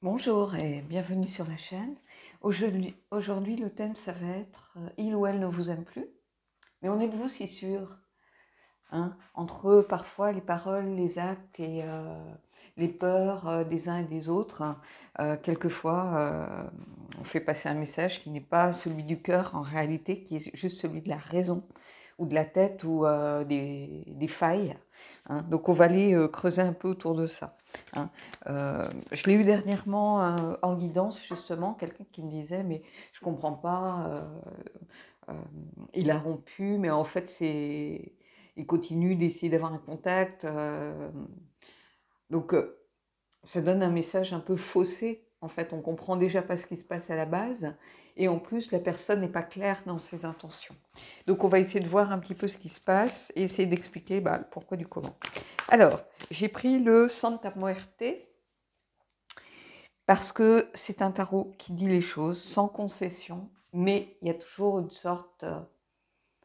Bonjour et bienvenue sur la chaîne. Aujourd'hui, le thème, ça va être il ou elle ne vous aime plus. Mais en êtes-vous si sûr, hein? Entre parfois les paroles, les actes et les peurs des uns et des autres, hein, quelquefois, on fait passer un message qui n'est pas celui du cœur en réalité, qui est juste celui de la raison ou de la tête ou des failles, hein. Donc on va aller creuser un peu autour de ça, hein. Je l'ai eu dernièrement en guidance, justement, quelqu'un qui me disait, mais je comprends pas, euh, il a rompu, mais en fait, il continue d'essayer d'avoir un contact. Donc, ça donne un message un peu faussé. En fait, on comprend déjà pas ce qui se passe à la base. Et en plus, la personne n'est pas claire dans ses intentions. Donc, on va essayer de voir un petit peu ce qui se passe et essayer d'expliquer le pourquoi du comment. Alors, j'ai pris le Santa Muerte parce que c'est un tarot qui dit les choses sans concession, mais il y a toujours une sorte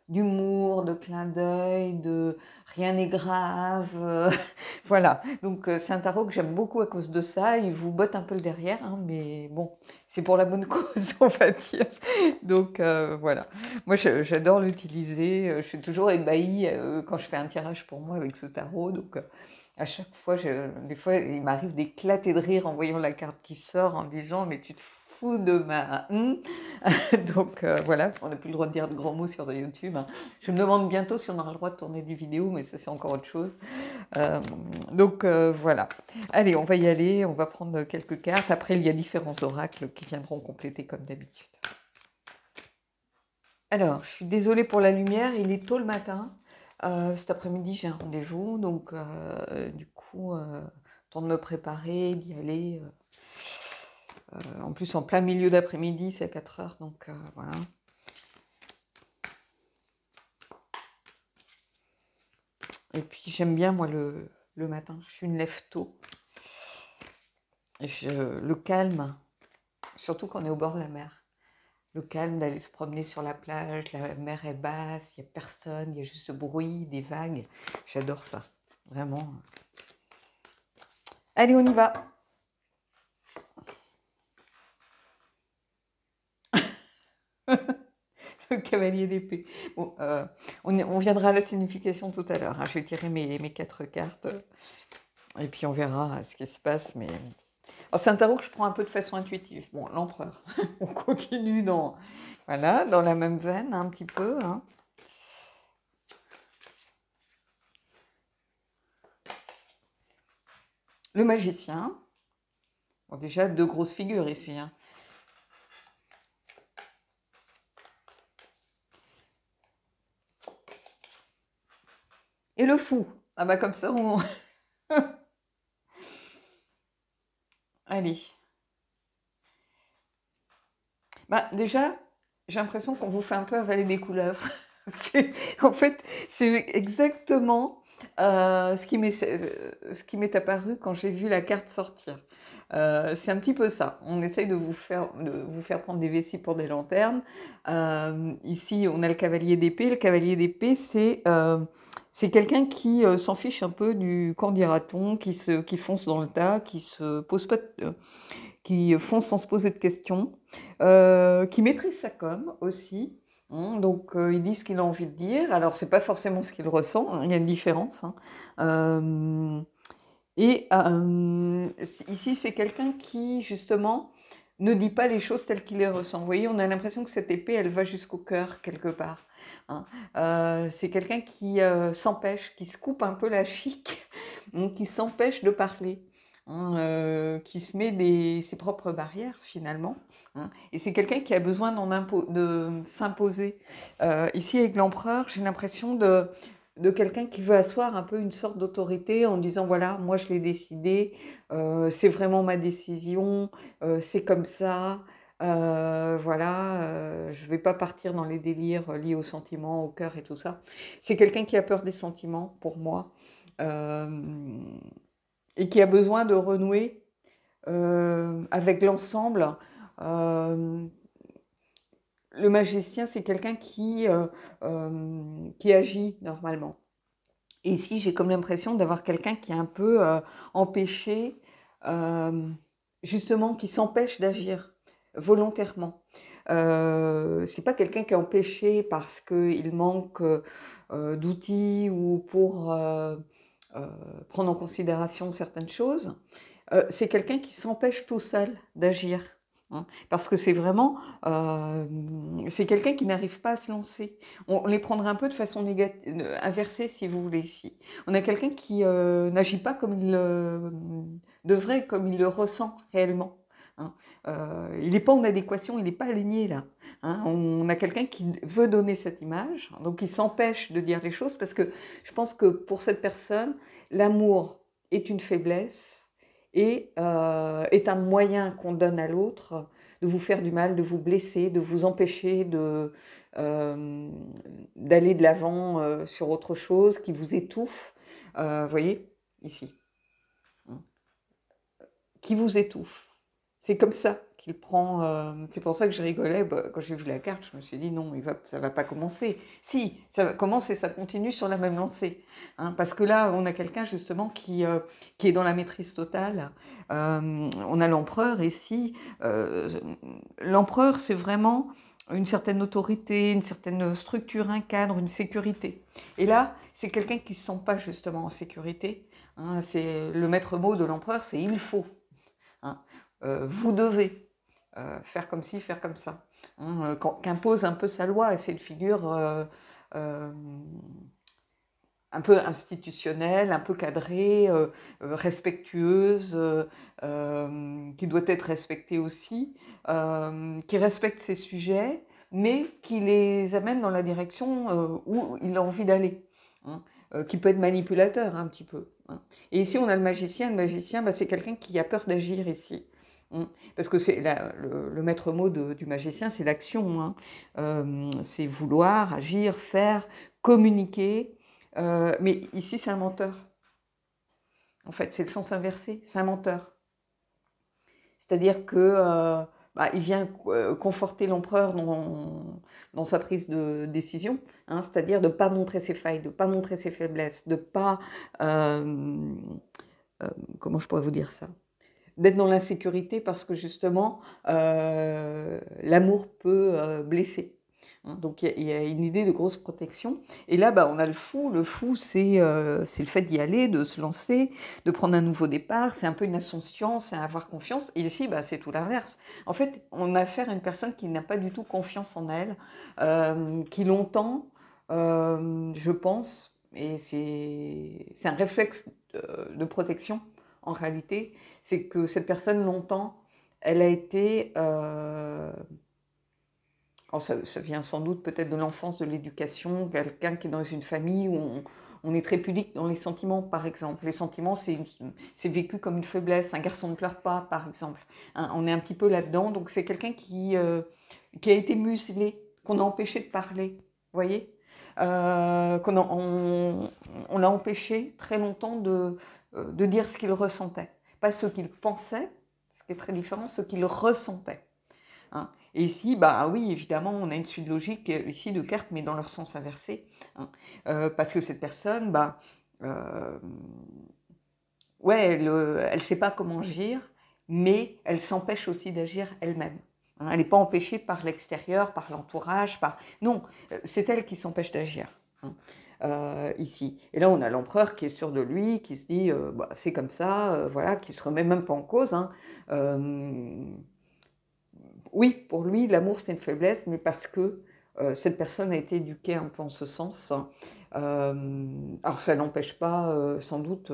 d'humour, de clin d'œil, de rien n'est grave. Voilà, donc c'est un tarot que j'aime beaucoup à cause de ça. Il vous botte un peu le derrière, hein, mais bon, c'est pour la bonne cause, on va dire. Donc voilà, moi j'adore l'utiliser. Je suis toujours ébahie quand je fais un tirage pour moi avec ce tarot. Donc à chaque fois, des fois, il m'arrive d'éclater de rire en voyant la carte qui sort, en disant mais tu te fous de ma Donc voilà, on n'a plus le droit de dire de grands mots sur YouTube, hein. Je me demande bientôt si on aura le droit de tourner des vidéos, mais ça c'est encore autre chose. Euh, donc voilà. Allez, on va y aller, on va prendre quelques cartes. Après, il y a différents oracles qui viendront compléter comme d'habitude. Alors, je suis désolée pour la lumière, il est tôt le matin. Cet après-midi, j'ai un rendez-vous, donc du coup, temps de me préparer, d'y aller. En plus, en plein milieu d'après-midi, c'est à 4 heures, donc voilà. Et puis j'aime bien, moi, le matin. Je suis une lève tôt. Le calme, surtout quand on est au bord de la mer. Le calme d'aller se promener sur la plage, la mer est basse, il n'y a personne, il y a juste le bruit des vagues. J'adore ça, vraiment. Allez, on y va. Le cavalier d'épée. Bon, on viendra à la signification tout à l'heure, hein. Je vais tirer mes 4 cartes et puis on verra ce qui se passe. Mais c'est un tarot que je prends un peu de façon intuitive. Bon, l'empereur. On continue voilà, dans la même veine un petit peu, hein. Le magicien. Bon, déjà, deux grosses figures ici, hein. Et le fou. Ah bah comme ça, on... Allez. Bah déjà, j'ai l'impression qu'on vous fait un peu avaler des couleuvres. En fait, c'est exactement ce qui m'est apparu quand j'ai vu la carte sortir. C'est un petit peu ça. On essaye de vous faire prendre des vessies pour des lanternes. Ici, on a le cavalier d'épée. Le cavalier d'épée, c'est quelqu'un qui s'en fiche un peu du qu'en dira-t-on, qui fonce dans le tas, qui se pose pas, qui fonce sans se poser de questions, qui maîtrise sa com aussi. Hein. Donc, il dit ce qu'il a envie de dire. Alors, c'est pas forcément ce qu'il ressent, hein, il y a une différence, hein. Ici, c'est quelqu'un qui, justement, ne dit pas les choses telles qu'il les ressent. Vous voyez, on a l'impression que cette épée, elle va jusqu'au cœur, quelque part, hein. C'est quelqu'un qui s'empêche, qui se coupe un peu la chic, qui s'empêche de parler, hein, qui se met ses propres barrières, finalement, hein. Et c'est quelqu'un qui a besoin de s'imposer. Ici, avec l'empereur, j'ai l'impression de quelqu'un qui veut asseoir un peu une sorte d'autorité en disant voilà, moi je l'ai décidé, c'est vraiment ma décision, c'est comme ça, voilà, je ne vais pas partir dans les délires liés aux sentiments, au cœur et tout ça. C'est quelqu'un qui a peur des sentiments, pour moi, et qui a besoin de renouer avec l'ensemble. Euh, le magicien, c'est quelqu'un qui agit normalement. Et ici, j'ai comme l'impression d'avoir quelqu'un qui est un peu empêché, euh, justement, qui s'empêche d'agir volontairement. C'est pas quelqu'un qui est empêché parce qu'il manque d'outils ou pour prendre en considération certaines choses. C'est quelqu'un qui s'empêche tout seul d'agir. Hein, parce que c'est vraiment, c'est quelqu'un qui n'arrive pas à se lancer. On les prendrait un peu de façon inversée, si vous voulez, ici. On a quelqu'un qui n'agit pas comme il devrait, comme il le ressent réellement. Hein. Il n'est pas en adéquation, il n'est pas aligné là. Hein. On a quelqu'un qui veut donner cette image, donc il s'empêche de dire les choses, parce que je pense que pour cette personne, l'amour est une faiblesse et est un moyen qu'on donne à l'autre de vous faire du mal, de vous blesser, de vous empêcher d'aller de l'avant sur autre chose, qui vous étouffe. Vous voyez, ici, qui vous étouffe. C'est comme ça qu'il prend. C'est pour ça que je rigolais quand j'ai vu la carte. Je me suis dit non, ça va pas commencer. Si, ça commence et ça continue sur la même lancée. Hein, parce que là, on a quelqu'un justement qui est dans la maîtrise totale. On a l'empereur ici. L'empereur, c'est vraiment une certaine autorité, une certaine structure, un cadre, une sécurité. Et là, c'est quelqu'un qui ne se sent pas justement en sécurité. Hein, c'est le maître mot de l'empereur, c'est il faut. Hein, vous devez faire comme ci, faire comme ça. Hein, qu'impose un peu sa loi, et c'est une figure un peu institutionnelle, un peu cadrée, respectueuse, qui doit être respectée aussi, qui respecte ses sujets, mais qui les amène dans la direction où il a envie d'aller. Hein, qui peut être manipulateur un petit peu. Hein. Et ici, on a le magicien. Le magicien, bah, c'est quelqu'un qui a peur d'agir ici. Parce que c'est le maître mot du magicien, c'est l'action. Hein. C'est vouloir, agir, faire, communiquer. Mais ici, c'est un menteur. En fait, c'est le sens inversé. C'est un menteur. C'est-à-dire que il vient conforter l'empereur dans sa prise de décision, hein, c'est-à-dire de ne pas montrer ses failles, de ne pas montrer ses faiblesses, de ne pas... comment je pourrais vous dire ça ? D'être dans l'insécurité parce que justement, l'amour peut blesser. Hein, donc il y a une idée de grosse protection. Et là, on a le fou. Le fou, c'est le fait d'y aller, de se lancer, de prendre un nouveau départ. C'est un peu une ascension, c'est avoir confiance. Et ici, c'est tout l'inverse. En fait, on a affaire à une personne qui n'a pas du tout confiance en elle, qui longtemps, je pense, et c'est un réflexe de protection, en réalité, c'est que cette personne, longtemps, elle a été... alors ça vient sans doute peut-être de l'enfance, de l'éducation, quelqu'un qui est dans une famille où on est très pudique dans les sentiments, par exemple. Les sentiments, c'est vécu comme une faiblesse. Un garçon ne pleure pas, par exemple. Hein, on est un petit peu là-dedans. Donc c'est quelqu'un qui a été muselé, qu'on a empêché de parler. Vous voyez on l'a empêché très longtemps de dire ce qu'il ressentait. Pas ce qu'il pensait, ce qui est très différent, ce qu'il ressentait. Hein. Et ici, oui, évidemment, on a une suite logique ici de cartes, mais dans leur sens inversé. Hein. Parce que cette personne, elle ne sait pas comment agir, mais elle s'empêche aussi d'agir elle-même. Hein. Elle n'est pas empêchée par l'extérieur, par l'entourage, Non, c'est elle qui s'empêche d'agir. Hein. Ici. Et là, on a l'empereur qui est sûr de lui, qui se dit, c'est comme ça, voilà, qui se remet même pas en cause. Hein. Oui, pour lui, l'amour, c'est une faiblesse, mais parce que cette personne a été éduquée un peu en ce sens. Alors, ça n'empêche pas, sans doute,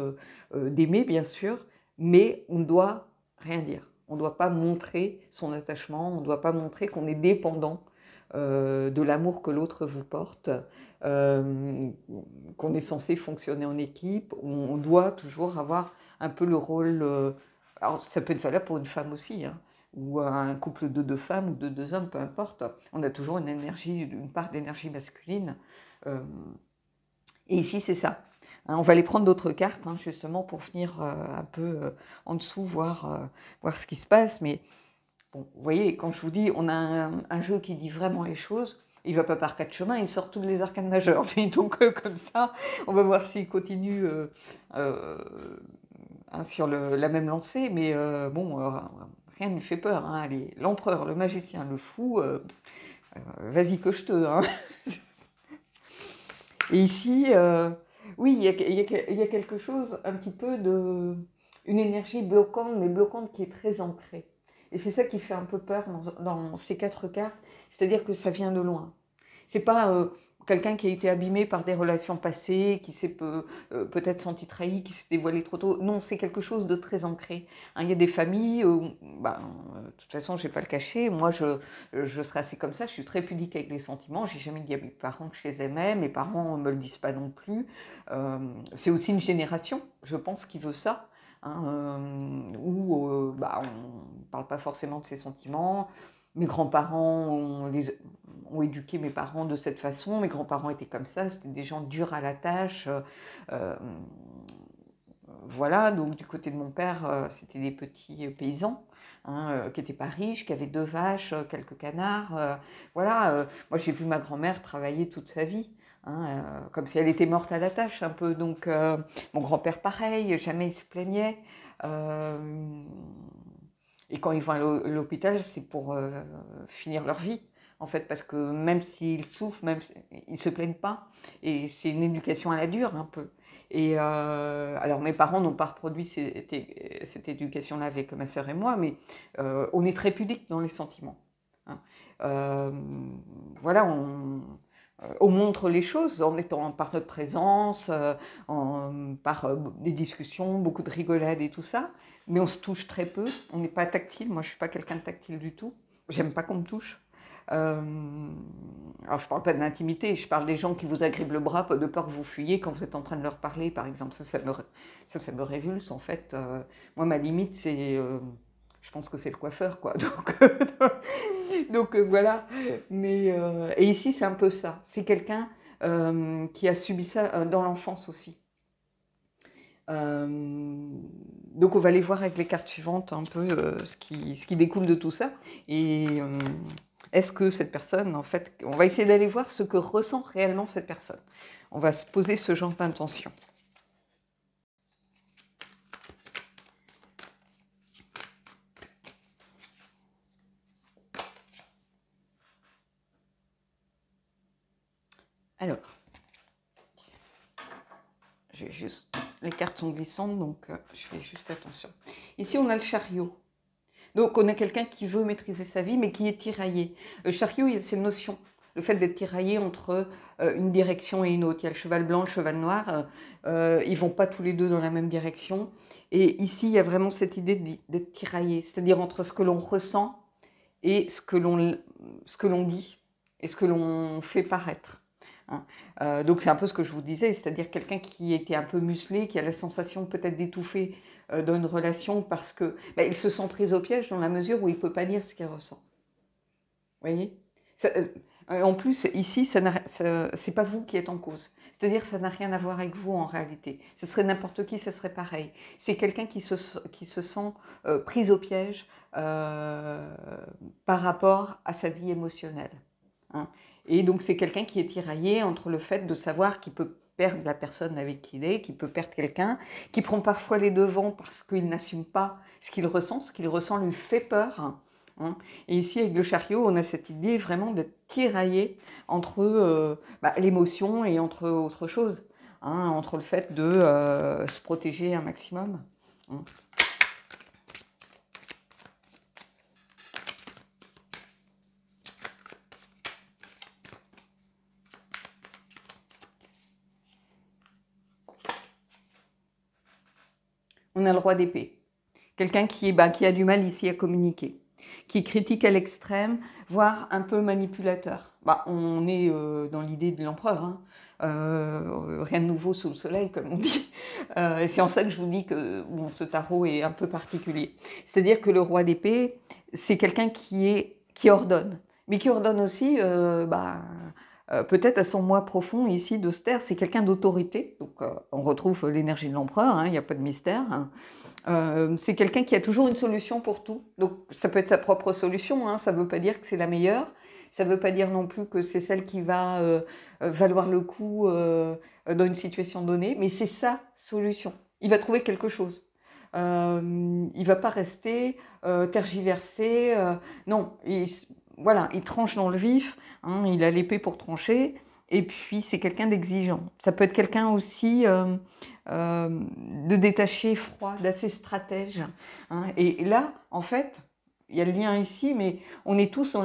d'aimer, bien sûr, mais on ne doit rien dire. On ne doit pas montrer son attachement, on ne doit pas montrer qu'on est dépendant de l'amour que l'autre vous porte, qu'on est censé fonctionner en équipe. On doit toujours avoir un peu le rôle... alors, ça peut être valable pour une femme aussi, hein, ou un couple de deux femmes ou de deux hommes, peu importe. On a toujours une part d'énergie masculine. Et ici, c'est ça. Hein, on va aller prendre d'autres cartes, hein, justement, pour venir un peu en dessous, voir ce qui se passe. Mais bon, vous voyez, quand je vous dis, on a un jeu qui dit vraiment les choses, il ne va pas par quatre chemins, il sort tous les arcanes majeures. Donc, comme ça, on va voir s'il continue hein, sur la même lancée, mais bon, rien ne lui fait peur. Hein. Allez, l'empereur, le magicien, le fou, vas-y coche-te. Hein. Et ici, oui, il y a quelque chose, un petit peu de... Une énergie bloquante, mais bloquante qui est très ancrée. Et c'est ça qui fait un peu peur dans ces 4 cartes, c'est-à-dire que ça vient de loin. C'est pas quelqu'un qui a été abîmé par des relations passées, qui s'est peut-être senti trahi, qui s'est dévoilé trop tôt. Non, c'est quelque chose de très ancré. Hein, il y a des familles, de toute façon, je ne vais pas le cacher, moi je serai assez comme ça, je suis très pudique avec les sentiments, j'ai jamais dit à mes parents que je les aimais, mes parents ne me le disent pas non plus. C'est aussi une génération, je pense, qui veut ça. Hein, où on ne parle pas forcément de ses sentiments. Mes grands-parents ont éduqué mes parents de cette façon. Mes grands-parents étaient comme ça, c'était des gens durs à la tâche. Voilà, donc du côté de mon père, c'était des petits paysans. Hein, qui n'étaient pas riches, qui avaient 2 vaches, quelques canards. Voilà, moi j'ai vu ma grand-mère travailler toute sa vie. Hein, comme si elle était morte à la tâche un peu. Donc mon grand-père pareil, jamais il se plaignait. Et quand ils vont à l'hôpital, c'est pour finir leur vie, en fait, parce que même s'ils souffrent, ils ne se plaignent pas. Et c'est une éducation à la dure, un peu. Et alors, mes parents n'ont pas reproduit cette éducation-là avec ma sœur et moi, mais on est très pudiques dans les sentiments. Hein. Voilà, on montre les choses en étant par notre présence, par des discussions, beaucoup de rigolades et tout ça. Mais on se touche très peu, on n'est pas tactile. Moi, je ne suis pas quelqu'un de tactile du tout. J'aime pas qu'on me touche. Alors, je ne parle pas de l'intimité, je parle des gens qui vous agrippent le bras de peur que vous fuyiez quand vous êtes en train de leur parler, par exemple. Ça me révulse, en fait. Moi, ma limite, c'est... je pense que c'est le coiffeur, quoi. Donc voilà. Et ici, c'est un peu ça. C'est quelqu'un qui a subi ça dans l'enfance aussi. Donc on va aller voir avec les cartes suivantes un peu ce qui découle de tout ça. Et est-ce que cette personne, en fait, on va essayer d'aller voir ce que ressent réellement cette personne. On va se poser ce genre d'intention. Alors, les cartes sont glissantes, donc je fais juste attention. Ici, on a le chariot. Donc, on a quelqu'un qui veut maîtriser sa vie, mais qui est tiraillé. Le chariot, il y a cette notion, le fait d'être tiraillé entre une direction et une autre. Il y a le cheval blanc, le cheval noir. Ils ne vont pas tous les deux dans la même direction. Et ici, il y a vraiment cette idée d'être tiraillé, c'est-à-dire entre ce que l'on ressent et ce que l'on dit et ce que l'on fait paraître. Hein. Donc c'est un peu ce que je vous disais, c'est-à-dire quelqu'un qui était un peu musclé, qui a la sensation peut-être d'étouffer dans une relation parce que il se sent pris au piège dans la mesure où il ne peut pas dire ce qu'il ressent. Vous voyez ça, en plus, ici, c'est pas vous qui êtes en cause. C'est-à-dire que ça n'a rien à voir avec vous en réalité. Ce serait n'importe qui, ça serait pareil. C'est quelqu'un qui se sent pris au piège par rapport à sa vie émotionnelle. Hein. Et donc c'est quelqu'un qui est tiraillé entre le fait de savoir qu'il peut perdre la personne avec qui il est, qu'il peut perdre quelqu'un, qui prend parfois les devants parce qu'il n'assume pas ce qu'il ressent lui fait peur. Hein. Et ici avec le chariot, on a cette idée vraiment d'être tiraillé entre l'émotion et entre autre chose, hein, entre le fait de se protéger un maximum. Hein. On a le roi d'épée. Quelqu'un qui a du mal ici à communiquer, qui critique à l'extrême, voire un peu manipulateur. On est dans l'idée de l'empereur, hein. Rien de nouveau sous le soleil, comme on dit. Et c'est en ça que je vous dis que ce tarot est un peu particulier. C'est-à-dire que le roi d'épée, c'est quelqu'un qui ordonne, mais qui ordonne aussi... peut-être à son moi profond ici d'Auster, c'est quelqu'un d'autorité. Donc on retrouve l'énergie de l'empereur, hein, il n'y a pas de mystère. Hein. C'est quelqu'un qui a toujours une solution pour tout. Donc ça peut être sa propre solution, hein, ça ne veut pas dire que c'est la meilleure. Ça ne veut pas dire non plus que c'est celle qui va valoir le coup dans une situation donnée, mais c'est sa solution. Il va trouver quelque chose. il va pas rester tergiversé. Non, voilà, il tranche dans le vif, hein, il a l'épée pour trancher, et puis c'est quelqu'un d'exigeant. Ça peut être quelqu'un aussi de détaché, froid, d'assez stratège, hein. Et là, en fait, il y a le lien ici, mais on est tous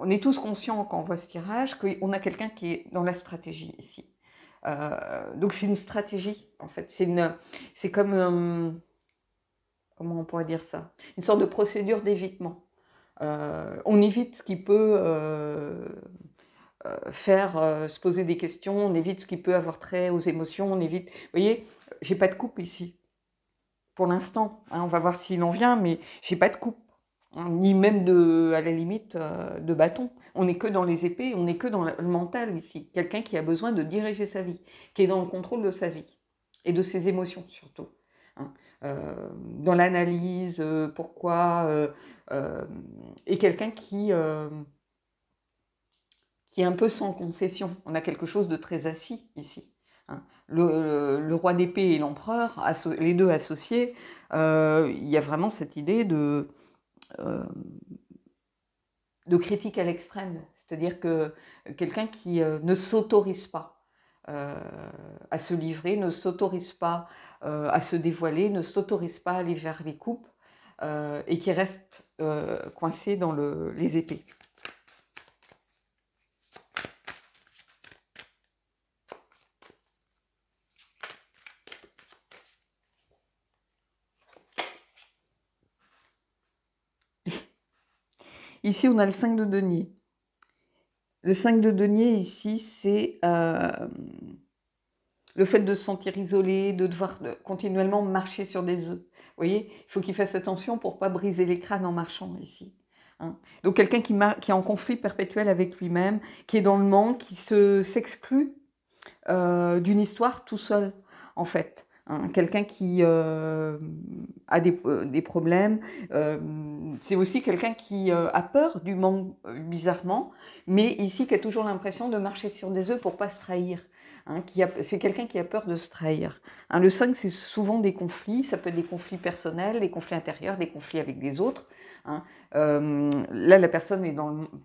on est tous conscients quand on voit ce tirage qu'on a quelqu'un qui est dans la stratégie ici. Donc c'est une stratégie, en fait. C'est comme, comment on pourrait dire ça? Une sorte de procédure d'évitement. On évite ce qui peut faire se poser des questions, on évite ce qui peut avoir trait aux émotions, on évite... Vous voyez, j'ai pas de coupe ici, pour l'instant. Hein, on va voir s'il en vient, mais j'ai pas de coupe. Hein, ni même, à la limite, de bâton. On n'est que dans les épées, on n'est que dans le mental ici. Quelqu'un qui a besoin de diriger sa vie, qui est dans le contrôle de sa vie, et de ses émotions surtout. Hein. Dans l'analyse, pourquoi... et quelqu'un qui est un peu sans concession. On a quelque chose de très assis ici. Hein. Le roi d'épée et l'empereur, les deux associés, il y a vraiment cette idée de critique à l'extrême. C'est-à-dire que quelqu'un qui ne s'autorise pas à se livrer, ne s'autorise pas à se dévoiler, ne s'autorise pas à aller vers les coupes, et qui reste coincé dans les épées. Ici, on a le 5 de denier. Le 5 de denier, ici, c'est le fait de se sentir isolé, de devoir continuellement marcher sur des œufs. Vous voyez, il faut qu'il fasse attention pour ne pas briser les crânes en marchant ici. Hein. Donc quelqu'un qui est en conflit perpétuel avec lui-même, qui est dans le manque, qui s'exclut d'une histoire tout seul, en fait. Hein. Quelqu'un qui a des problèmes. C'est aussi quelqu'un qui a peur du manque, bizarrement, mais ici qui a toujours l'impression de marcher sur des œufs pour ne pas se trahir. Hein, c'est quelqu'un qui a peur de se trahir. Hein, le 5, c'est souvent des conflits, ça peut être des conflits personnels, des conflits intérieurs, des conflits avec des autres. Hein. Là, la personne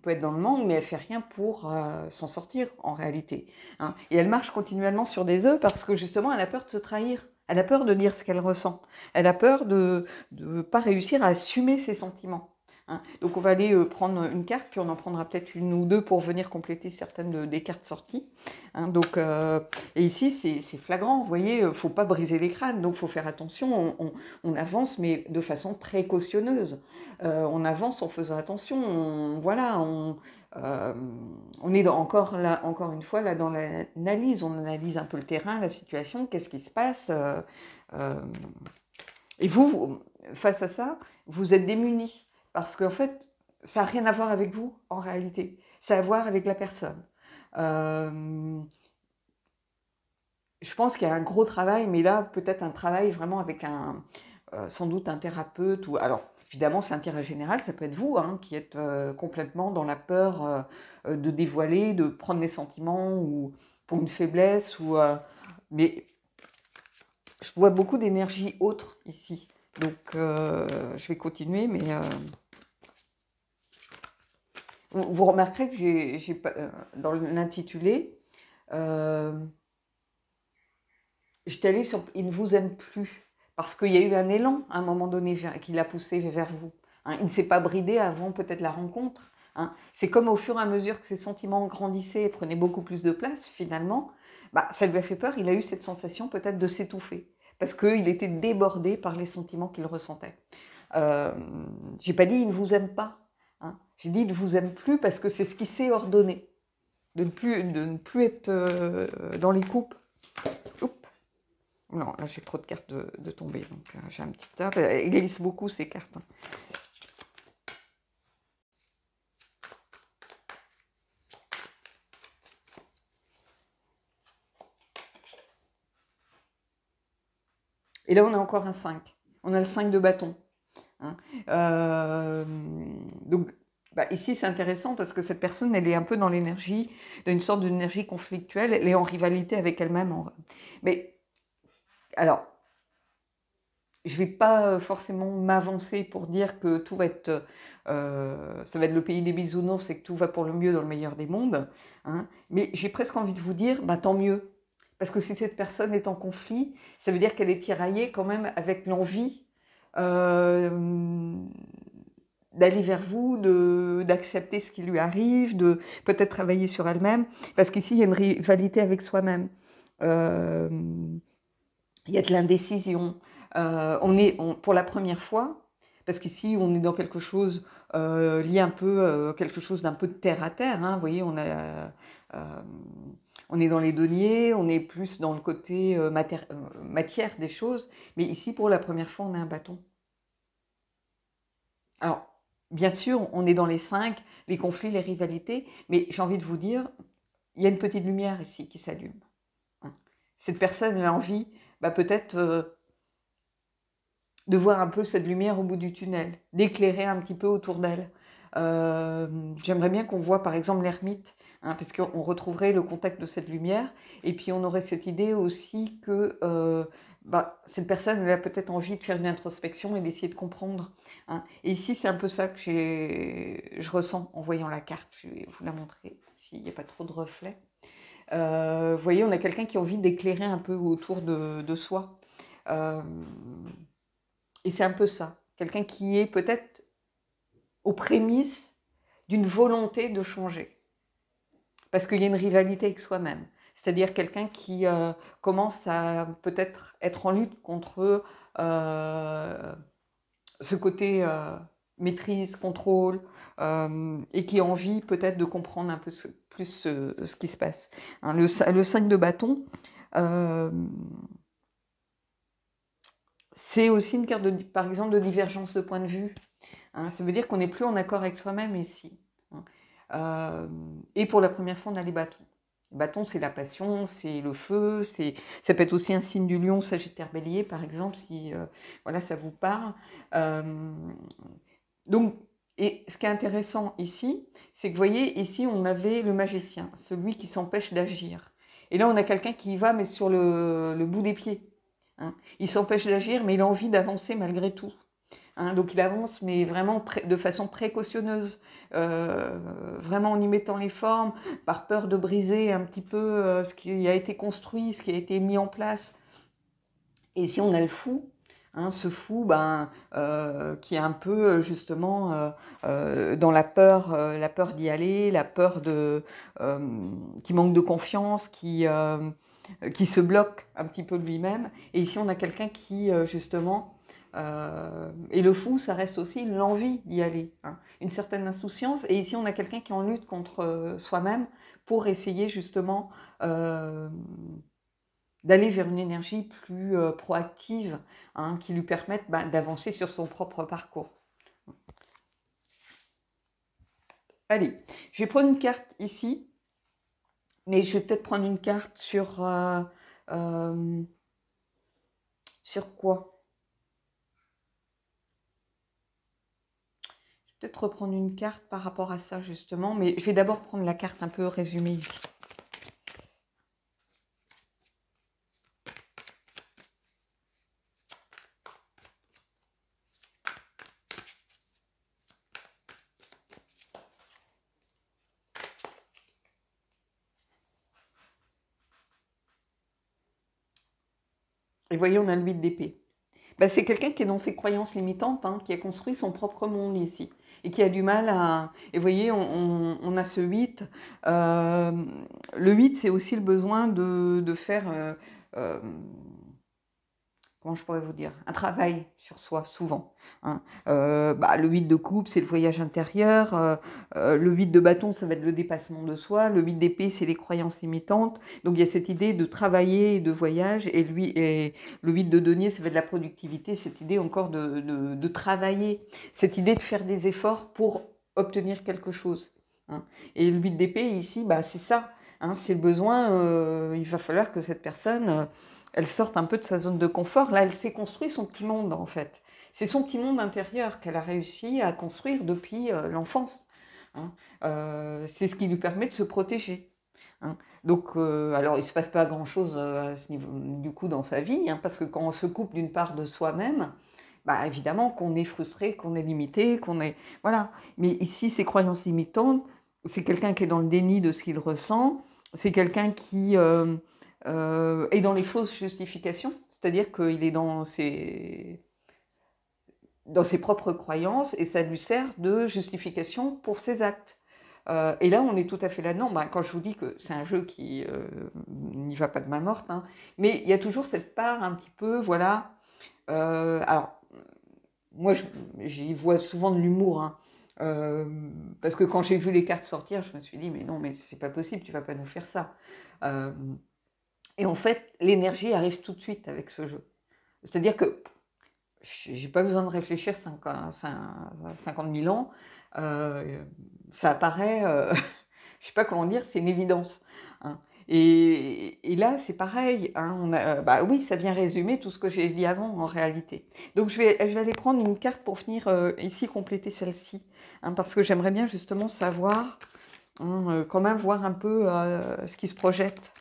peut être dans le manque, mais elle ne fait rien pour s'en sortir, en réalité. Hein. Et elle marche continuellement sur des œufs parce que, justement, elle a peur de se trahir. Elle a peur de dire ce qu'elle ressent. Elle a peur de ne pas réussir à assumer ses sentiments. Hein. Donc on va aller prendre une carte, puis on en prendra peut-être une ou deux pour venir compléter certaines des cartes sorties. Hein. Donc, et ici, c'est flagrant, vous voyez, il ne faut pas briser les crânes, donc il faut faire attention, on avance, mais de façon très cautionneuse. On avance en faisant attention, voilà, on est encore une fois, là, dans l'analyse, on analyse un peu le terrain, la situation, qu'est-ce qui se passe. Et vous, face à ça, vous êtes démunis. Parce qu'en fait, ça n'a rien à voir avec vous, en réalité. Ça a à voir avec la personne. Je pense qu'il y a un gros travail, mais là, peut-être un travail vraiment avec sans doute un thérapeute. Alors, évidemment, c'est un tirage général, ça peut être vous, hein, qui êtes complètement dans la peur de dévoiler, de prendre les sentiments, ou pour une faiblesse. Mais je vois beaucoup d'énergie autre ici. Donc, je vais continuer, mais... Vous remarquerez que dans l'intitulé, j'étais allée sur « Il ne vous aime plus », parce qu'il y a eu un élan à un moment donné qui l'a poussé vers vous. Hein. Il ne s'est pas bridé avant peut-être la rencontre. Hein. C'est comme au fur et à mesure que ses sentiments grandissaient et prenaient beaucoup plus de place, finalement, ça lui a fait peur, il a eu cette sensation peut-être de s'étouffer, parce qu'il était débordé par les sentiments qu'il ressentait. J'ai pas dit « Il ne vous aime pas ». Hein. J'ai dit « Il ne vous aime plus » parce que c'est ce qui s'est ordonné, de ne plus être dans les coupes. Oups. Non, là j'ai trop de cartes de tomber, donc j'ai un petit tas. Elle glisse beaucoup ces cartes. Hein. Et là on a encore un 5. On a le 5 de bâton. Hein. Donc ici c'est intéressant parce que cette personne elle est un peu dans l'énergie, dans une sorte d'énergie conflictuelle, elle est en rivalité avec elle-même. Mais alors, je ne vais pas forcément m'avancer pour dire que tout va être, ça va être le pays des bisounours et que tout va pour le mieux dans le meilleur des mondes, hein. Mais j'ai presque envie de vous dire, bah, tant mieux. Parce que si cette personne est en conflit, ça veut dire qu'elle est tiraillée quand même avec l'envie d'aller vers vous, d'accepter ce qui lui arrive, de peut-être travailler sur elle-même. Parce qu'ici, il y a une rivalité avec soi-même. Euh, il y a de l'indécision. Pour la première fois, parce qu'ici on est dans quelque chose lié un peu, quelque chose d'un peu de terre à terre, hein. Vous voyez, on est dans les deniers, on est plus dans le côté matière des choses, mais ici pour la première fois on a un bâton. Alors, bien sûr, on est dans les 5, les conflits, les rivalités, mais j'ai envie de vous dire, il y a une petite lumière ici qui s'allume, hein. Cette personne elle a envie, bah, peut-être de voir un peu cette lumière au bout du tunnel, d'éclairer un petit peu autour d'elle. J'aimerais bien qu'on voit par exemple l'ermite, hein, parce qu'on retrouverait le contact de cette lumière, et puis on aurait cette idée aussi que bah, cette personne elle a peut-être envie de faire une introspection et d'essayer de comprendre, hein. Et ici c'est un peu ça que je ressens en voyant la carte. Je vais vous la montrer s'il n'y a pas trop de reflets. Vous voyez, on a quelqu'un qui a envie d'éclairer un peu autour de soi. Et c'est un peu ça, quelqu'un qui est peut-être aux prémices d'une volonté de changer. Parce qu'il y a une rivalité avec soi-même. C'est-à-dire quelqu'un qui commence à peut-être être en lutte contre ce côté maîtrise, contrôle, et qui a envie peut-être de comprendre un peu plus ce qui se passe. Hein, le 5 de bâton, c'est aussi une carte, par exemple, de divergence de point de vue, hein. Ça veut dire qu'on n'est plus en accord avec soi-même ici, hein. Et pour la première fois, on a les bâtons. Les bâtons, c'est la passion, c'est le feu, ça peut être aussi un signe du lion, Sagittaire, Bélier, par exemple, si voilà, ça vous parle. Donc, et ce qui est intéressant ici, c'est que vous voyez, ici, on avait le magicien, celui qui s'empêche d'agir. Et là, on a quelqu'un qui y va, mais sur le bout des pieds, hein. Il s'empêche d'agir, mais il a envie d'avancer malgré tout, hein. Donc il avance, mais vraiment de façon précautionneuse, vraiment en y mettant les formes, par peur de briser un petit peu ce qui a été construit, ce qui a été mis en place. Et si on a le fou, hein, ce fou ben, qui est un peu justement dans la peur d'y aller, la peur qui manque de confiance, qui se bloque un petit peu lui-même. Et ici, on a quelqu'un qui, justement, et le fou, ça reste aussi l'envie d'y aller, hein, une certaine insouciance. Et ici, on a quelqu'un qui est en lutte contre soi-même pour essayer, justement, d'aller vers une énergie plus proactive, hein, qui lui permette d'avancer sur son propre parcours. Allez, je vais prendre une carte ici. Mais je vais peut-être prendre une carte sur quoi? Je vais peut-être reprendre une carte par rapport à ça, justement. Mais je vais d'abord prendre la carte un peu résumée ici. Et voyez, on a le 8 d'épée. Ben, c'est quelqu'un qui est dans ses croyances limitantes, hein, qui a construit son propre monde ici, et qui a du mal à... Et vous voyez, on a ce 8. Le 8, c'est aussi le besoin de faire... comment je pourrais vous dire, un travail sur soi, souvent, hein. Le 8 de coupe, c'est le voyage intérieur. Le 8 de bâton, ça va être le dépassement de soi. Le 8 d'épée, c'est les croyances limitantes. Donc, il y a cette idée de travailler et de voyage. Et le 8 de denier, ça va être de la productivité, cette idée encore de travailler, cette idée de faire des efforts pour obtenir quelque chose, hein. Et le 8 d'épée, ici, c'est ça, hein, c'est le besoin. Il va falloir que cette personne... elle sort un peu de sa zone de confort. Là, elle s'est construit son petit monde, en fait. C'est son petit monde intérieur qu'elle a réussi à construire depuis l'enfance, hein. C'est ce qui lui permet de se protéger. hein. Donc, alors il ne se passe pas grand-chose à ce niveau, du coup, dans sa vie, hein, parce que quand on se coupe d'une part de soi-même, bah, évidemment qu'on est frustré, qu'on est limité, qu'on est... Voilà. Mais ici, ces croyances limitantes, c'est quelqu'un qui est dans le déni de ce qu'il ressent, c'est quelqu'un qui est dans les fausses justifications, c'est-à-dire qu'il est dans ses propres croyances et ça lui sert de justification pour ses actes. Et là, on est tout à fait là-dedans. Ben, quand je vous dis que c'est un jeu qui n'y va pas de main morte, hein, mais il y a toujours cette part un petit peu, voilà. Alors, moi, j'y vois souvent de l'humour, hein, parce que quand j'ai vu les cartes sortir, je me suis dit, mais non, mais c'est pas possible, tu vas pas nous faire ça. Euh, et en fait, l'énergie arrive tout de suite avec ce jeu. C'est-à-dire que j'ai pas besoin de réfléchir 50 000 ans. Ça apparaît, je sais pas comment dire, c'est une évidence, hein. Et là, c'est pareil, hein, bah oui, ça vient résumer tout ce que j'ai dit avant en réalité. Donc je vais aller prendre une carte pour venir ici compléter celle-ci, hein, parce que j'aimerais bien justement savoir, hein, quand même voir un peu ce qui se projette.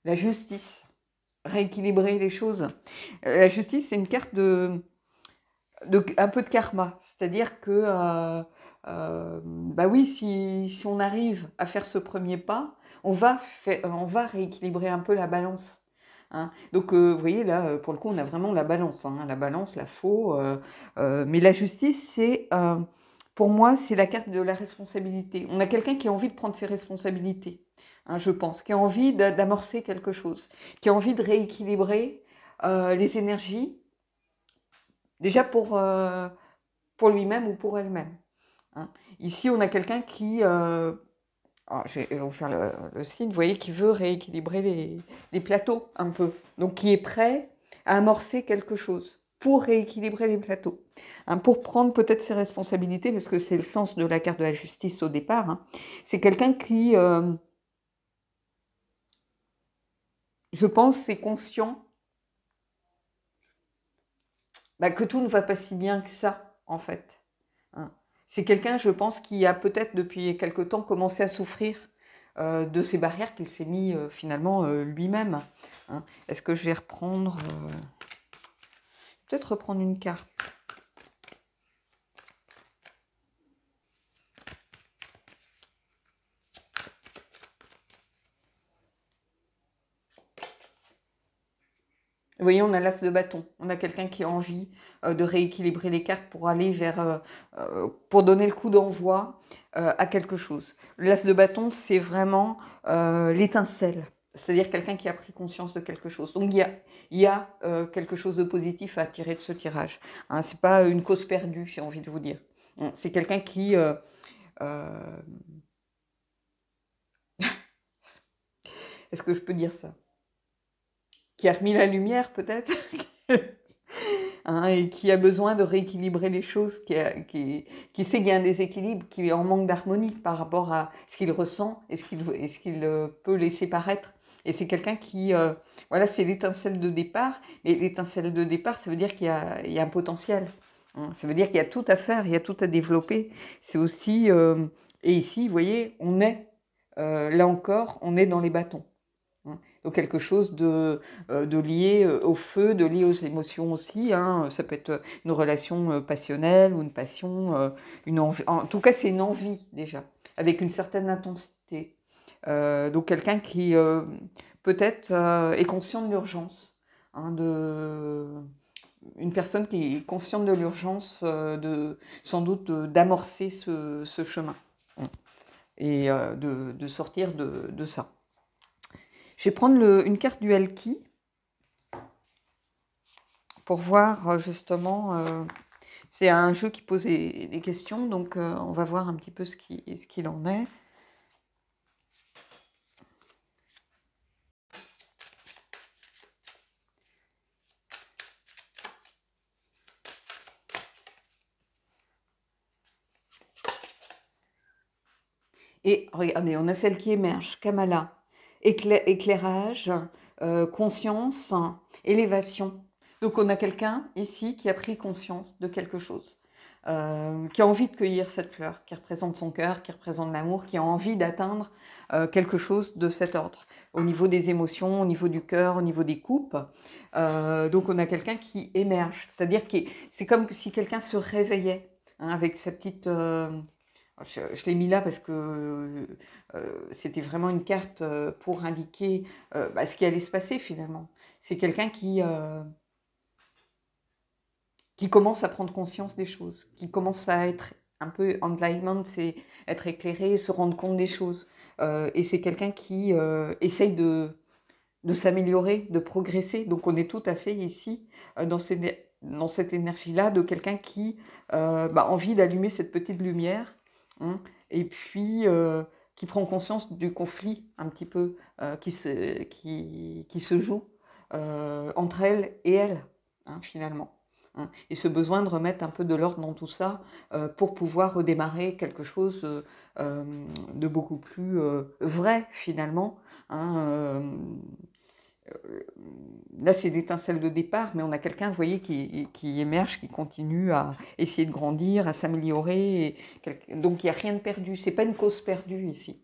La justice, rééquilibrer les choses. La justice, c'est une carte un peu de karma, c'est-à-dire que, bah oui, si on arrive à faire ce premier pas, on va rééquilibrer un peu la balance, hein. Donc, vous voyez, là, pour le coup, on a vraiment la balance, hein, la balance, la faux. Mais la justice, pour moi, c'est la carte de la responsabilité. On a quelqu'un qui a envie de prendre ses responsabilités, hein, je pense, qui a envie d'amorcer quelque chose, qui a envie de rééquilibrer les énergies, déjà pour lui-même ou pour elle-même, hein. Ici, on a quelqu'un qui, je vais vous faire le signe, vous voyez, qui veut rééquilibrer les plateaux un peu. Donc, qui est prêt à amorcer quelque chose pour rééquilibrer les plateaux, hein, pour prendre peut-être ses responsabilités, parce que c'est le sens de la carte de la justice au départ, hein. C'est quelqu'un qui, je pense, est conscient, bah, que tout ne va pas si bien que ça, en fait, hein. C'est quelqu'un, je pense, qui a peut-être depuis quelque temps commencé à souffrir de ces barrières qu'il s'est mis finalement lui-même, hein. Est-ce que je vais reprendre, peut-être reprendre une carte. Vous voyez, on a l'as de bâton. On a quelqu'un qui a envie de rééquilibrer les cartes pour aller pour donner le coup d'envoi à quelque chose. L'as de bâton, c'est vraiment l'étincelle. C'est-à-dire quelqu'un qui a pris conscience de quelque chose. Donc il y a quelque chose de positif à tirer de ce tirage, hein. C'est pas une cause perdue, j'ai envie de vous dire. C'est quelqu'un qui est-ce que je peux dire ça? Qui a remis la lumière peut-être, hein, et qui a besoin de rééquilibrer les choses, qui sait qu'il y a un déséquilibre, qui est en manque d'harmonie par rapport à ce qu'il ressent et ce qu'il peut laisser paraître. Et c'est quelqu'un qui, voilà, c'est l'étincelle de départ. Et l'étincelle de départ, ça veut dire il y a un potentiel, hein. Ça veut dire qu'il y a tout à faire, il y a tout à développer. C'est aussi, et ici, vous voyez, là encore, on est dans les bâtons, hein. Donc quelque chose de lié au feu, de lié aux émotions aussi, hein. Ça peut être une relation passionnelle ou une passion, une envie. En tout cas, c'est une envie déjà, avec une certaine intensité. Donc quelqu'un qui peut-être est conscient de l'urgence, hein, une personne qui est consciente de l'urgence, sans doute d'amorcer ce chemin, hein, et de sortir de ça. Je vais prendre une carte du Elki pour voir justement. C'est un jeu qui pose des questions, donc on va voir un petit peu ce qu'il en est. Et regardez, on a celle qui émerge, Kamala. éclairage, conscience, élévation. Donc on a quelqu'un ici qui a pris conscience de quelque chose, qui a envie de cueillir cette fleur, qui représente son cœur, qui représente l'amour, qui a envie d'atteindre quelque chose de cet ordre, au niveau des émotions, au niveau du cœur, au niveau des coupes. Donc on a quelqu'un qui émerge, c'est-à-dire que c'est comme si quelqu'un se réveillait, hein, avec sa petite... je l'ai mis là parce que c'était vraiment une carte pour indiquer ce qui allait se passer finalement. C'est quelqu'un qui commence à prendre conscience des choses, qui commence à être un peu enlightenment, c'est être éclairé, se rendre compte des choses. Et c'est quelqu'un qui essaye de s'améliorer, de progresser. Donc on est tout à fait ici dans cette énergie-là de quelqu'un qui a envie d'allumer cette petite lumière, hein, et puis qui prend conscience du conflit un petit peu qui se joue entre elle et elle, hein, finalement. Hein. Et ce besoin de remettre un peu de l'ordre dans tout ça pour pouvoir redémarrer quelque chose de beaucoup plus vrai, finalement. Hein, là, c'est l'étincelle de départ, mais on a quelqu'un, vous voyez, qui émerge, qui continue à essayer de grandir, à s'améliorer. Donc, il n'y a rien de perdu. Ce n'est pas une cause perdue ici.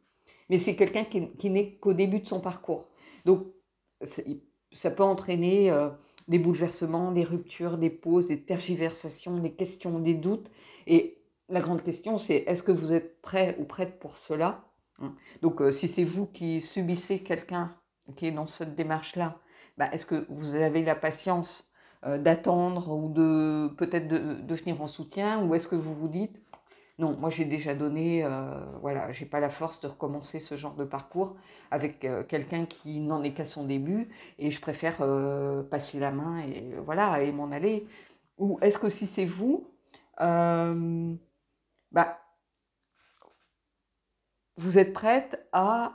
Mais c'est quelqu'un qui n'est qu'au début de son parcours. Donc, ça peut entraîner des bouleversements, des ruptures, des pauses, des tergiversations, des questions, des doutes. Et la grande question, c'est est-ce que vous êtes prêt ou prête pour cela? Donc, si c'est vous qui subissez quelqu'un qui est dans cette démarche-là, est-ce que vous avez la patience d'attendre ou de peut-être de venir en soutien, ou est-ce que vous vous dites non, moi j'ai déjà donné, voilà, j'ai pas la force de recommencer ce genre de parcours avec quelqu'un qui n'en est qu'à son début et je préfère passer la main et voilà et m'en aller. Ou est-ce que si c'est vous, euh, bah, vous êtes prête à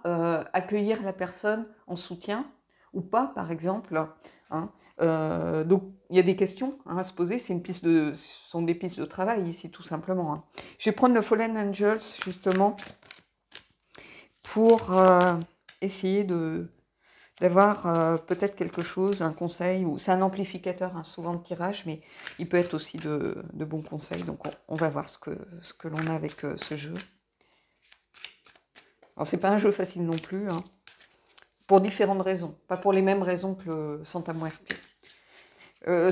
accueillir la personne en soutien ou pas, par exemple, hein. Donc, il y a des questions à se poser. Ce sont des pistes de travail ici, tout simplement. Hein. Je vais prendre le Fallen Angels, justement, pour essayer d'avoir peut-être quelque chose, un conseil, ou c'est un amplificateur, hein, souvent de tirage, mais il peut être aussi de bons conseils. Donc, on va voir ce que l'on a avec ce jeu. Alors, c'est pas un jeu facile non plus, hein, pour différentes raisons, pas pour les mêmes raisons que le Santa Muerte.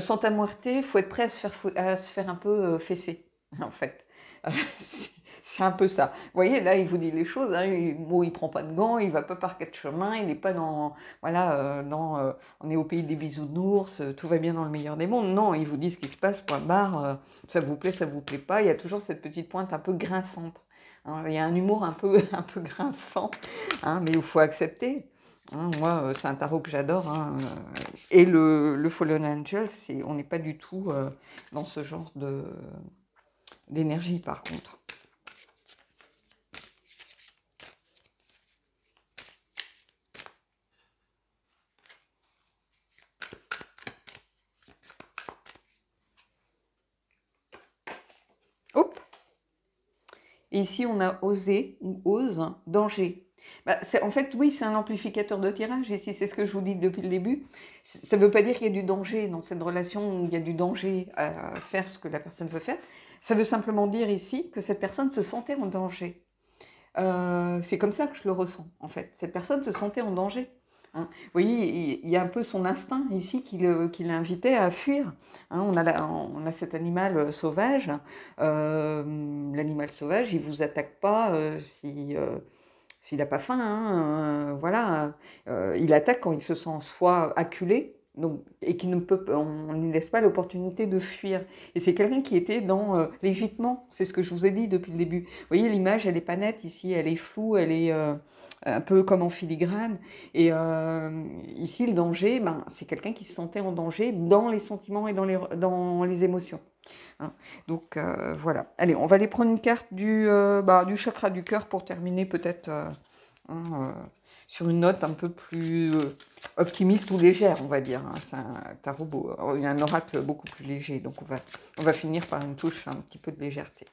Santa Muerte, il faut être prêt à se faire un peu fesser, en fait. C'est un peu ça. Vous voyez, là, il vous dit les choses. Hein, il prend pas de gants, il va pas par quatre chemins, il n'est pas dans... Voilà, on est au pays des bisounours, tout va bien dans le meilleur des mondes. Non, il vous dit ce qui se passe, point barre, ça vous plaît pas. Il y a toujours cette petite pointe un peu grinçante. Hein, il y a un humour un peu grinçant, hein, mais il faut accepter. Hein, moi, c'est un tarot que j'adore. Hein, et le Fallen Angel, on n'est pas du tout dans ce genre d'énergie, par contre. Hop. Et ici, on a osé ou ose, danger. En fait, oui, c'est un amplificateur de tirage. Ici, c'est ce que je vous dis depuis le début. Ça ne veut pas dire qu'il y a du danger dans cette relation, où il y a du danger à faire ce que la personne veut faire. Ça veut simplement dire ici que cette personne se sentait en danger. C'est comme ça que je le ressens, en fait. Cette personne se sentait en danger. Hein. Vous voyez, il y a un peu son instinct ici qui l'invitait à fuir. Hein, on a cet animal sauvage. L'animal sauvage, il ne vous attaque pas s'il n'a pas faim. Hein, voilà. Il attaque quand il se sent soit acculé, donc, et on ne lui laisse pas l'opportunité de fuir. Et c'est quelqu'un qui était dans l'évitement. C'est ce que je vous ai dit depuis le début. Vous voyez, l'image, elle n'est pas nette ici, elle est floue, elle est un peu comme en filigrane. Et ici, le danger, c'est quelqu'un qui se sentait en danger dans les sentiments et dans les émotions. Hein. Donc voilà. Allez, on va aller prendre une carte du chakra du cœur pour terminer peut-être sur une note un peu plus optimiste ou légère, on va dire. Hein. C'est un tarot il y a un oracle beaucoup plus léger, donc on va finir par une touche un petit peu de légèreté.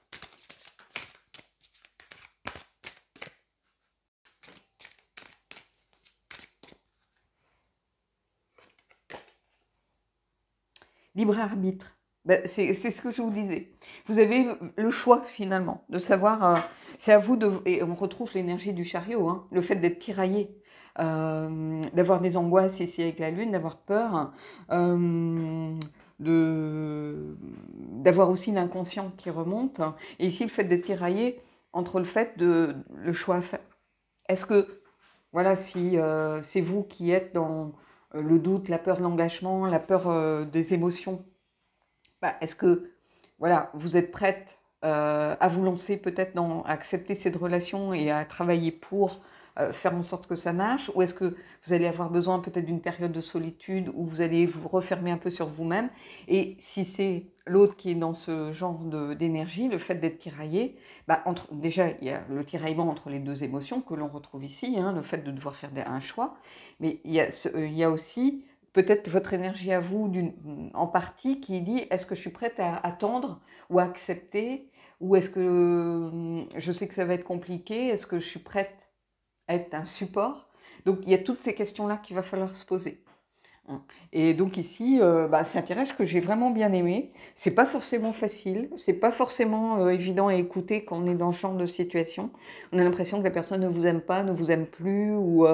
libre arbitre. Ben, c'est ce que je vous disais. Vous avez le choix finalement de savoir, c'est à vous de... Et on retrouve l'énergie du chariot, hein, le fait d'être tiraillé, d'avoir des angoisses ici avec la lune, d'avoir peur, d'avoir aussi l'inconscient qui remonte. Et ici, le fait d'être tiraillé entre le fait de le choix à faire. Est-ce que, voilà, si c'est vous qui êtes dans le doute, la peur de l'engagement, la peur des émotions, bah, est-ce que voilà, vous êtes prête à vous lancer peut-être à accepter cette relation et à travailler pour faire en sorte que ça marche? Ou est-ce que vous allez avoir besoin peut-être d'une période de solitude où vous allez vous refermer un peu sur vous-même? Et si c'est l'autre qui est dans ce genre d'énergie, le fait d'être tiraillé, bah, déjà, il y a le tiraillement entre les deux émotions que l'on retrouve ici, hein, le fait de devoir faire un choix, mais il y a aussi peut-être votre énergie à vous en partie qui dit est-ce que je suis prête à attendre ou à accepter, ou est-ce que je sais que ça va être compliqué, est-ce que je suis prête à être un support? Donc il y a toutes ces questions-là qu'il va falloir se poser. Et donc ici, bah, c'est un tirage que j'ai vraiment bien aimé. C'est pas forcément facile, c'est pas forcément évident à écouter quand on est dans ce genre de situation. On a l'impression que la personne ne vous aime pas, ne vous aime plus, ou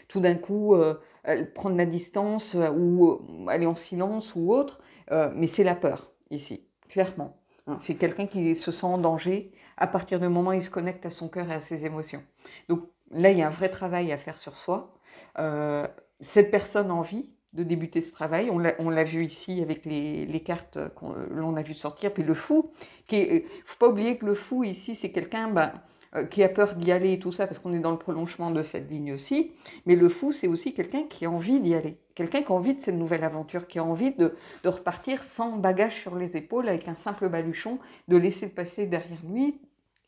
tout d'un coup, elle prend de la distance, ou elle est en silence ou autre. Mais c'est la peur ici, clairement. Hein, c'est quelqu'un qui se sent en danger à partir du moment où il se connecte à son cœur et à ses émotions. Donc là, il y a un vrai travail à faire sur soi. Cette personne a envie de débuter ce travail. On l'a vu ici avec les cartes l'on a vu sortir. Puis le fou, faut pas oublier que le fou ici, c'est quelqu'un qui a peur d'y aller et tout ça, parce qu'on est dans le prolongement de cette ligne aussi. Mais le fou, c'est aussi quelqu'un qui a envie d'y aller. Quelqu'un qui a envie de cette nouvelle aventure, qui a envie de repartir sans bagage sur les épaules, avec un simple baluchon, de laisser le passé derrière lui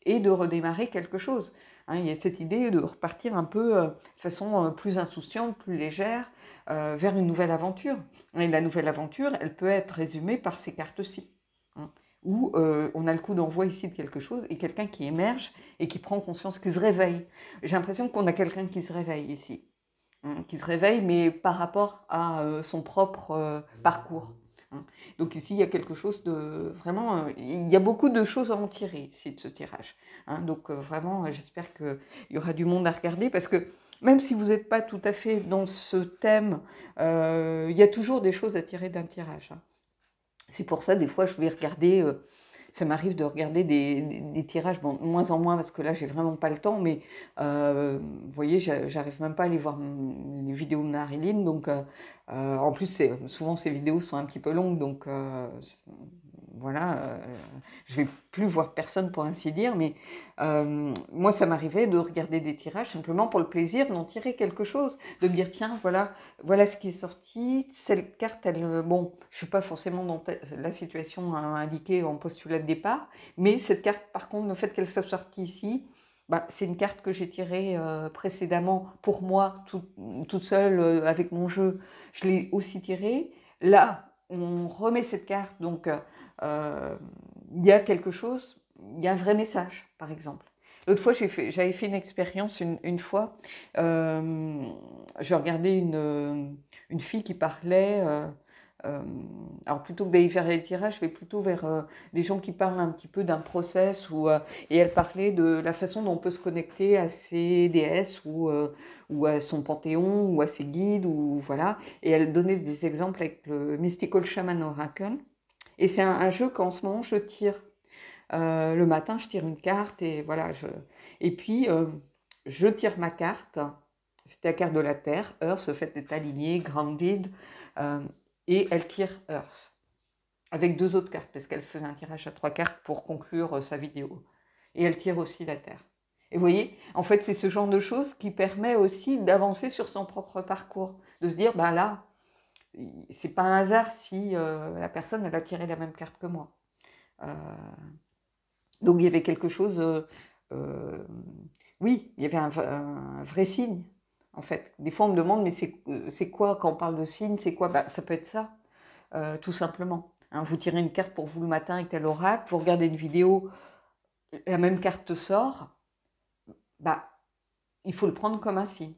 et de redémarrer quelque chose. Hein, il y a cette idée de repartir un peu de façon plus insouciante, plus légère, vers une nouvelle aventure. Et la nouvelle aventure, elle peut être résumée par ces cartes-ci, hein, où on a le coup d'envoi ici de quelque chose et quelqu'un qui émerge et qui prend conscience, qui se réveille. J'ai l'impression qu'on a quelqu'un qui se réveille ici, hein, qui se réveille, mais par rapport à son propre parcours. Hein. Donc ici, il y a quelque chose de vraiment... il y a beaucoup de choses à en tirer ici de ce tirage. Hein. Donc vraiment, j'espère qu'il y aura du monde à regarder parce que même si vous n'êtes pas tout à fait dans ce thème, il y a toujours des choses à tirer d'un tirage. Hein. C'est pour ça, des fois, je vais regarder... ça m'arrive de regarder des tirages, bon, de moins en moins parce que là, j'ai vraiment pas le temps, mais vous voyez, j'arrive même pas à aller voir les vidéos de Marilyn, donc en plus, souvent ces vidéos sont un petit peu longues, donc voilà, je vais plus voir personne pour ainsi dire, mais moi, ça m'arrivait de regarder des tirages simplement pour le plaisir d'en tirer quelque chose, de me dire, tiens, voilà ce qui est sorti, cette carte, bon, je suis pas forcément dans la situation indiquée en postulat de départ, mais cette carte, par contre, le fait qu'elle soit sortie ici, bah, c'est une carte que j'ai tirée précédemment pour moi, toute seule, avec mon jeu, je l'ai aussi tirée. Là, on remet cette carte, donc il y a quelque chose, il y a un vrai message, par exemple. L'autre fois, j'avais fait une expérience une fois. Je regardais une fille qui parlait. Alors plutôt que d'aller faire les tirages, je vais plutôt vers des gens qui parlent un petit peu d'un process et elle parlait de la façon dont on peut se connecter à ses déesses ou à son panthéon ou à ses guides ou voilà. Et elle donnait des exemples avec le Mystical Shaman Oracle. Et c'est un jeu qu'en ce moment je tire. Le matin, je tire une carte et voilà. Et puis, je tire ma carte. C'était la carte de la Terre, Earth, le fait d'être aligné, grounded. Et elle tire Earth. Avec deux autres cartes, parce qu'elle faisait un tirage à 3 cartes pour conclure sa vidéo. Et elle tire aussi la Terre. Et vous voyez, en fait, c'est ce genre de choses qui permet aussi d'avancer sur son propre parcours. De se dire, ben là, c'est pas un hasard si la personne, elle a tiré la même carte que moi. Donc il y avait quelque chose, oui, il y avait un vrai signe, en fait. Des fois on me demande, mais c'est quoi quand on parle de signe, c'est quoi? Bah, ça peut être ça, tout simplement. Hein, vous tirez une carte pour vous le matin avec tel oracle, vous regardez une vidéo, la même carte sort, bah, il faut le prendre comme un signe.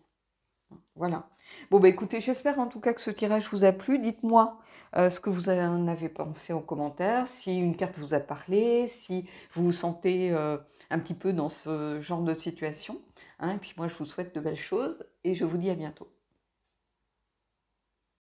Voilà. Bon, bah écoutez, j'espère en tout cas que ce tirage vous a plu. Dites-moi ce que vous en avez pensé en commentaire, si une carte vous a parlé, si vous vous sentez un petit peu dans ce genre de situation, hein. Et puis moi, je vous souhaite de belles choses et je vous dis à bientôt.